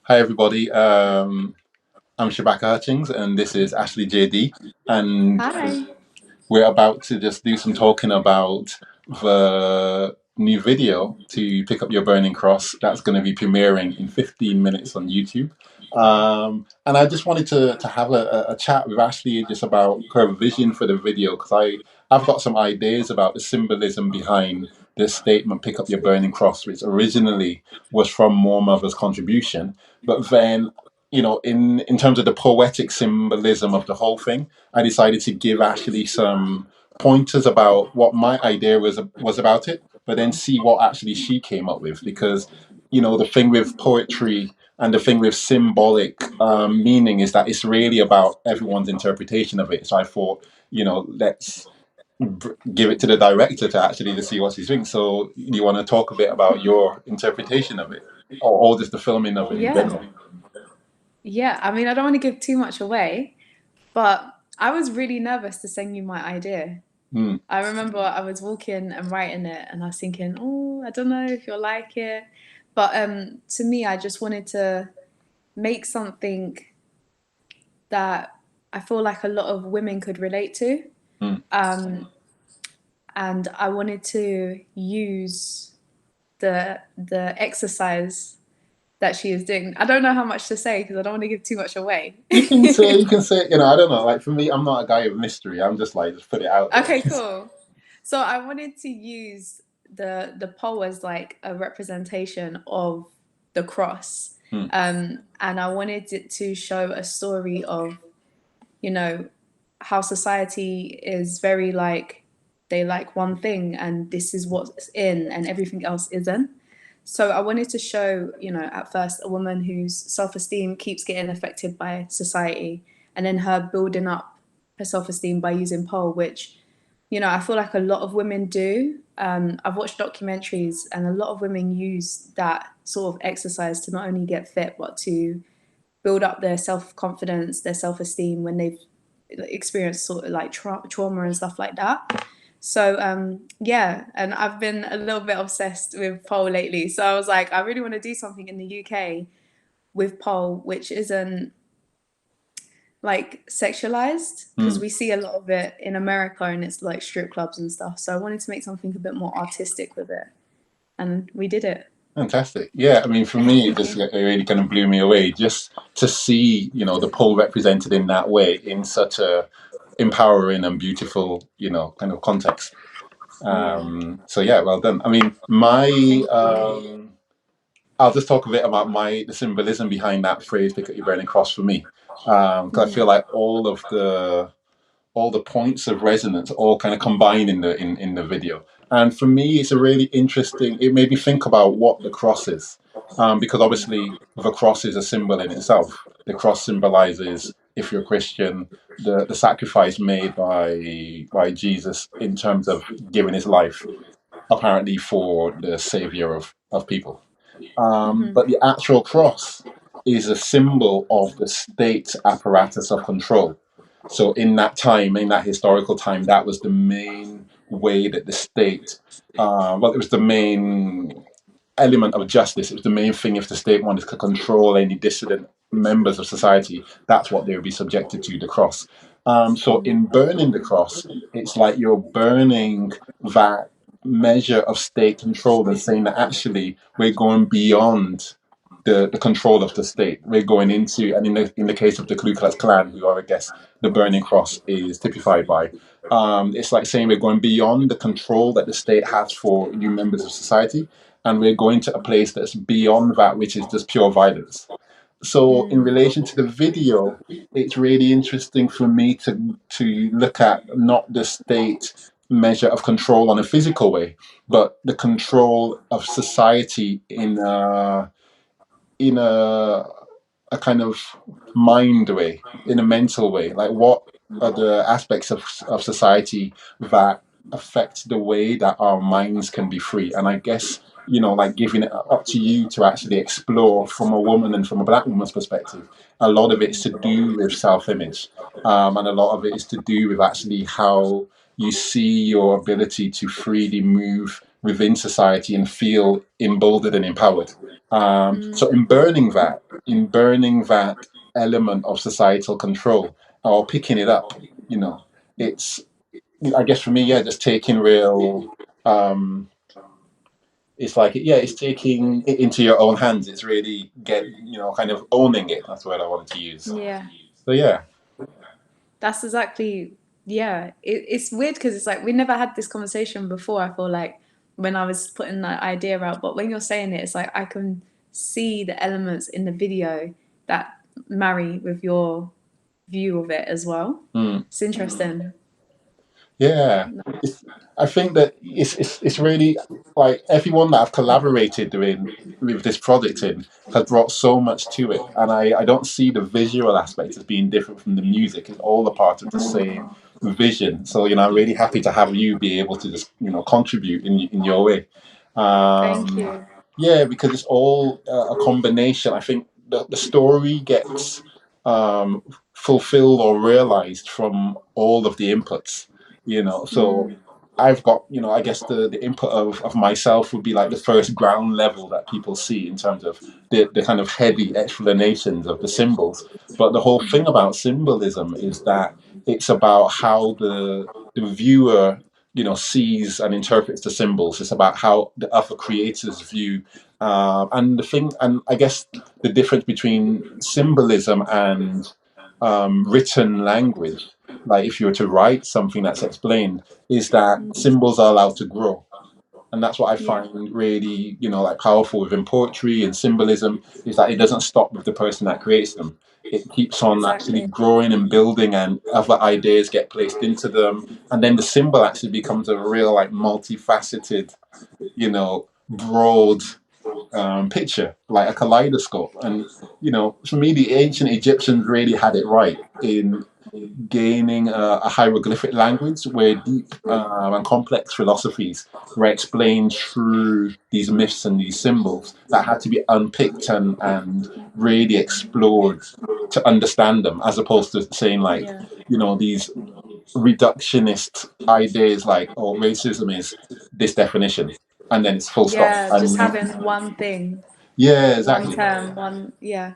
Hi, everybody. I'm Shabaka Hutchings, and this is Ashley JD. And Hi. we're about to just do some talking about the new video to pick up your burning cross that's going to be premiering in 15 minutes on YouTube. And I just wanted to have a chat with Ashley just about her vision for the video because I've got some ideas about the symbolism behind this statement, pick up your burning cross, which originally was from More Mother's contribution. But then, in terms of the poetic symbolism of the whole thing, I decided to give Ashley some pointers about what my idea was about it, but then see what actually she came up with. Because the thing with poetry and the thing with symbolic meaning is that it's really about everyone's interpretation of it. So I thought, let's give it to the director to actually to see what she thinks. So you want to talk a bit about your interpretation of it, or just the filming of it in Yeah. general? Yeah. I mean, I don't want to give too much away, but I was really nervous to send you my idea. Mm, I remember I was walking and writing it, and I was thinking, oh, I don't know if you'll like it. But to me, I just wanted to make something that I feel like a lot of women could relate to. mm. Um, and I wanted to use the exercise that she is doing. I don't know how much to say because I don't want to give too much away. You can say, I don't know. Like for me, I'm not a guy of mystery. I'm just like, just put it out there. Okay, cool. So I wanted to use the pole as like a representation of the cross. Mm, And I wanted it to show a story of, you know, how society is very like they like one thing and this is what's in and everything else isn't. So I wanted to show, at first a woman whose self-esteem keeps getting affected by society and then her building up her self-esteem by using pole, which I feel like a lot of women do. I've watched documentaries, and a lot of women use that sort of exercise to not only get fit, but to build up their self confidence, their self esteem when they've experienced sort of like trauma and stuff like that. So yeah, and I've been a little bit obsessed with pole lately. So I was like, I really want to do something in the UK with pole, which isn't like sexualized because mm. we see a lot of it in America and it's like strip clubs and stuff. So I wanted to make something a bit more artistic with it, and we did it. Fantastic. Yeah, I mean, for me, it really kind of blew me away just to see, the pole represented in that way in such a empowering and beautiful, kind of context. Yeah, So yeah, well done. I mean, my thank you. I'll just talk a bit about the symbolism behind that phrase, pick up your burning cross for me. Because I feel Mhm. like all the points of resonance all kind of combine in the video. And for me, it's a really interesting. It made me think about what the cross is, because obviously the cross is a symbol in itself. The cross symbolizes, if you're a Christian, the sacrifice made by Jesus in terms of giving his life, apparently for the savior of people. Mhm. But the actual cross is a symbol of the state apparatus of control. So in that time, in that historical time, that was the main way that the state, it was the main element of justice. It was the main thing. If the state wanted to control any dissident members of society, that's what they would be subjected to, the cross. So in burning the cross, it's like you're burning that measure of state control and saying that actually we're going beyond the control of the state. We're going into, and in the case of the Ku Klux Klan, who I guess the burning cross is typified by, it's like saying we're going beyond the control that the state has for new members of society, and we're going to a place that's beyond that, which is just pure violence. So, in Mm. relation to the video, it's really interesting for me to look at not the state measure of control on a physical way, but the control of society in a kind of mind way, in a mental way. Like, what are the aspects of society that affect the way that our minds can be free? And I guess, like giving it up to you to actually explore from a woman and from a black woman's perspective. A lot of it's to do with self image. And a lot of it is to do with actually how you see your ability to freely move within society and feel emboldened and empowered. So Mm. in burning that, in burning that element of societal control or picking it up. You know, it's, I guess for me, yeah, just taking real. It's like, yeah, it's taking it into your own hands. It's really kind of owning it. That's what I wanted to use. Yeah. So yeah. That's exactly, yeah. It's weird because it's like we never had this conversation before. I feel like when I was putting that idea out, but when you're saying it, it's like I can see the elements in the video that marry with your view of it as well. Mm. It's interesting. Yeah, it's, I think that it's really like everyone that I've collaborated with this project in has brought so much to it, and I don't see the visual aspect as being different from the music. It's all a part of the same vision. So I'm really happy to have you be able to just contribute in your way. Thank Um, you. yeah, because it's all a combination. I think the story gets um, fulfilled or realized from all of the inputs. So Mm, I've got, I guess the input of myself would be like the first ground level that people see in terms of the kind of heavy explanations of the symbols. But the whole thing about symbolism is that it's about how the viewer sees and interprets the symbols. It's about how the other creators view, and the thing, and I guess the difference between symbolism and written language, like if you were to write something that's explained, is that symbols are allowed to grow. And that's what I yeah, find really, like powerful within poetry and symbolism, is that it doesn't stop with the person that creates them. It keeps on actually exactly. growing and building, and other ideas get placed into them, and then the symbol actually becomes a real like multifaceted, broad picture, like a kaleidoscope. And for me, the ancient Egyptians really had it right in gaining a hieroglyphic language where deep and complex philosophies were explained through these myths and these symbols that had to be unpicked and really explored to understand them, as opposed to saying like, Yeah. these reductionist ideas like, oh, racism is this definition, and then it's full stop. Yeah, just And having one thing, yeah, one exactly. term, one, yeah.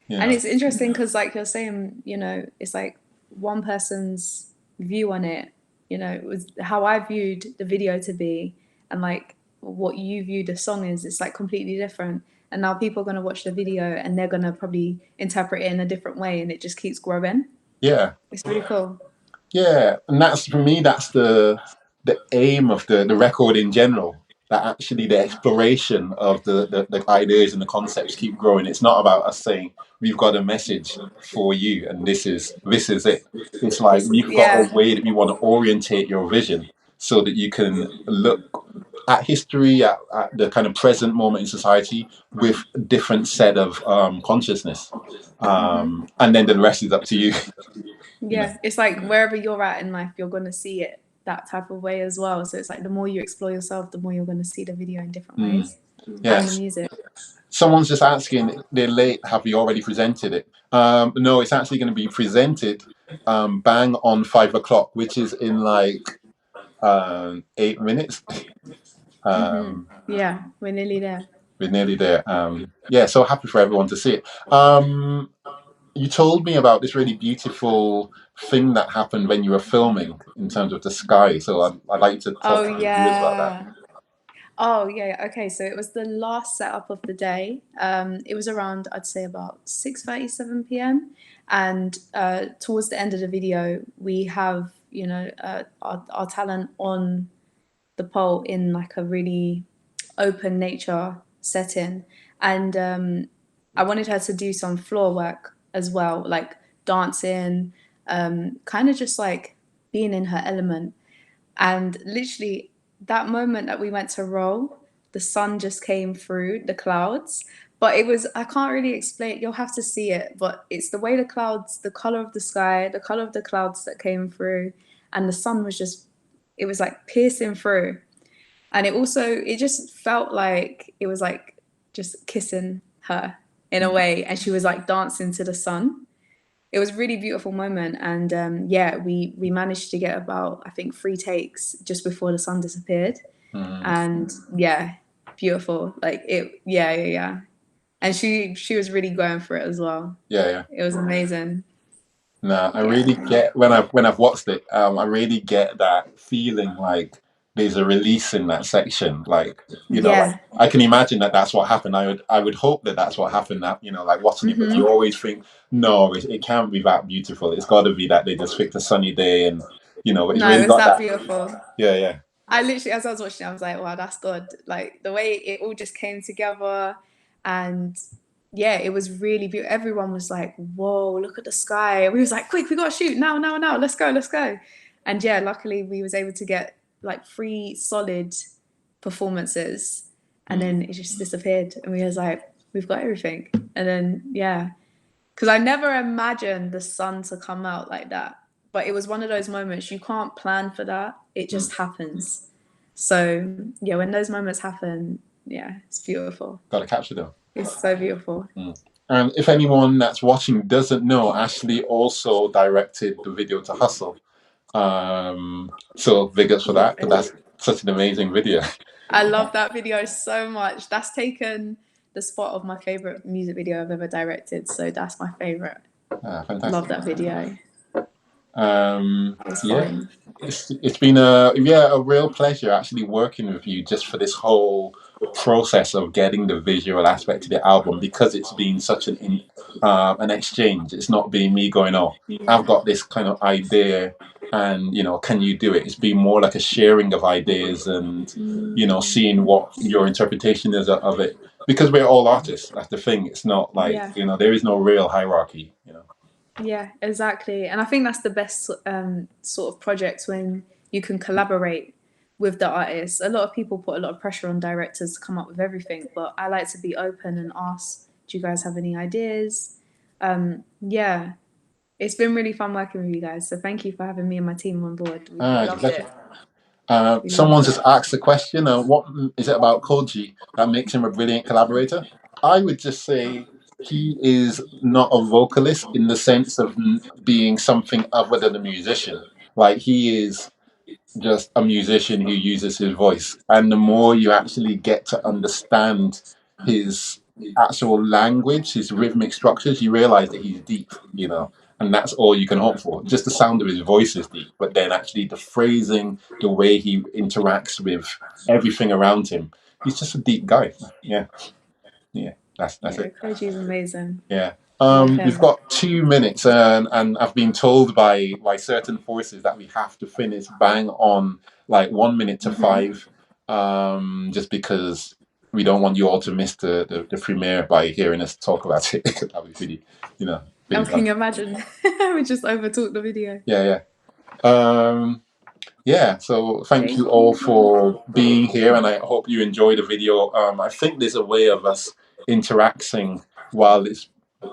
And Yeah, it's interesting because, like you're saying, it's like one person's view on it, it was how I viewed the video to be, and like what you view the song is, it's like completely different. And now people are going to watch the video and they're going to probably interpret it in a different way, and it just keeps growing. yeah. It's really cool. Yeah, and that's for me. That's the aim of the record in general. That actually the exploration of the ideas and the concepts keep growing. It's not about us saying we've got a message for you and this is it. It's like This, we've got a yeah, way that we want to orientate your vision so that you can look at history, at the kind of present moment in society with a different set of consciousness, and then the rest is up to you. you know. yeah. It's like wherever you're at in life, you're going to see it that type of way as well. So it's like the more you explore yourself, the more you're going to see the video in different Mm. ways, and the Yes. music. Someone's just asking, they're late. Have you already presented it? No, it's actually going to be presented bang on 5 o'clock, which is in like 8 minutes. Yeah, we're nearly there. We're nearly there. Yeah, so happy for everyone to see it. You told me about this really beautiful thing that happened when you were filming in terms of the sky. So I'd like to talk Oh to the viewers about that. yeah. Oh yeah. Okay, so it was the last setup of the day. It was around, I'd say, about 6:37 p.m. And towards the end of the video, we have our talent on the pole in like a really open nature setting, and I wanted her to do some floor work as well, like dancing, kind of just like being in her element. And literally, that moment that we went to roll, the sun just came through the clouds. But it was, I can't really explain, you'll have to see it. But it's the way the clouds, the color of the sky, the color of the clouds that came through, and the sun was just, it was like piercing through. And it just felt like it was like just kissing her in a way. And she was like dancing to the sun. It was a really beautiful moment, and yeah, we managed to get about, I think, 3 takes just before the sun disappeared, Mm. and yeah, beautiful. Like it, yeah, yeah, yeah. And she was really going for it as well. Yeah, yeah. It was amazing. No, I really Yeah. get when I've watched it. I really get that feeling like there's a release in that section. Like like Yeah. I can imagine that that's what happened. I would hope that that's what happened. That like watching it, but you always think, no, it can't be that beautiful. It's got to be that they just picked a sunny day, and it's No, it really was got that that. beautiful. Yeah, yeah. I literally, as I was watching, I was like, wow, that's good. Like the way it all just came together, and yeah, it was really beautiful. Everyone was like, whoa, look at the sky. We was like, quick, we got to shoot now, now, now. Let's go, let's go. And yeah, luckily we was able to get like 3 solid performances, and Mm, then it just disappeared. And we was like, we've got everything. And then yeah, because I never imagined the sun to come out like that. But it was one of those moments you can't plan for that. It mm. just happens. So yeah, when those moments happen, yeah, it's beautiful. Got to capture them. It's so beautiful. Mm. And if anyone that's watching doesn't know, Ashley also directed the video to Hustle. So big ups for Love that, because it. that's such an amazing video. I love that video so much. That's taken the spot of my favorite music video I've ever directed. So that's my favorite. Love Fantastic. that video. It's Yeah, fun. it's been a real pleasure actually working with you just for this whole process of getting the visual aspect to the album, because it's been such an exchange. It's not been me going, oh, I've got this kind of idea, and can you do it? It's been more like a sharing of ideas, and seeing what your interpretation is of it, because we're all artists. That's the thing. It's not like Yeah. there is no real hierarchy. Yeah, exactly. And I think that's the best sort of projects when you can collaborate with the artists. A lot of people put a lot of pressure on directors to come up with everything, but I like to be open and ask, do you guys have any ideas? Yeah, it's been really fun working with you guys. So thank you for having me and my team on board. We It's a loved pleasure. it. We loved Someone just it. asked a question. What is it about Koji that makes him a brilliant collaborator? I would just say he is not a vocalist in the sense of being something other than a musician. Like, he is just a musician who uses his voice. And the more you actually get to understand his actual language, his rhythmic structures, you realize that he's deep. And that's all you can hope for. Just the sound of his voice is deep, but then actually the phrasing, the way he interacts with everything around him, he's just a deep guy. Yeah, yeah, that's Yeah, it. Koji's amazing. Yeah. Love We've him. got 2 minutes, and I've been told by certain forces that we have to finish bang on like 1 minute to five, just because we don't want you all to miss the premiere by hearing us talk about it. That would be really Oh, can fun. you imagine? We just overtalked the video. Yeah, yeah. Um, yeah, so thank you Thank all you. for being here, and I hope you enjoy the video. I think there's a way of us interacting while it's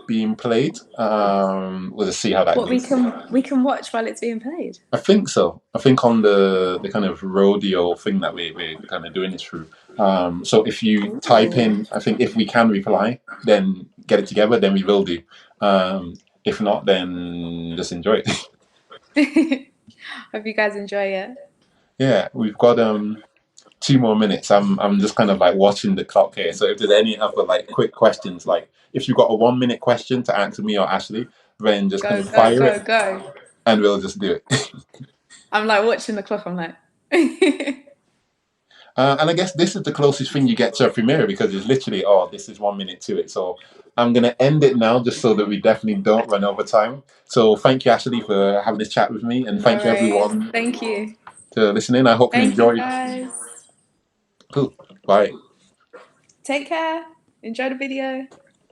being played. We'll just see how that What we goes. can watch while it's being played. I think so. I think on the kind of rodeo thing that we're kind of doing it through. So if you type Ooh. in, I think if we can reply, then get it together, then we will do. Um, if not, then just enjoy it. Hope you guys enjoy it. Yeah, we've got 2 more minutes. I'm just kind of like watching the clock here. So if there's any other like quick questions, like if you've got a 1 minute question to ask me or Ashley, then just kind Go, of go, fire it, go, go. and we'll just do it. I'm like watching the clock. I'm like, And I guess this is the closest thing you get to a premiere, because it's literally, oh, this is 1 minute to it. So I'm gonna end it now, just so that we definitely don't run over time. So thank you, Ashley, for having this chat with me, and no thank you worries. everyone Thank you. to listening. I hope you Thank you enjoy. guys. Cool. Bye. Take care. Enjoy the video.